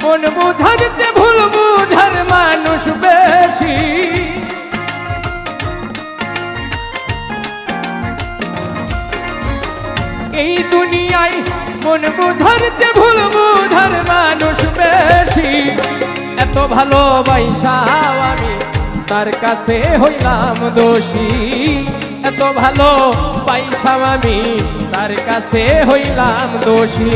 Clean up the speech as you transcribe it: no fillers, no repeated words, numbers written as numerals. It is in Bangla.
মন বুঝার চেয়ে ভুল বুঝার মানুষ বেশি। এই দুনিয়ায় মন বুঝার চেয়ে ভুল বুঝার মানুষ বেশি। এত ভালোবাসাও আমি তার কাছে হইলাম দোষী। এত ভালোবাসাও আমি তার কাছে হইলাম দোষী।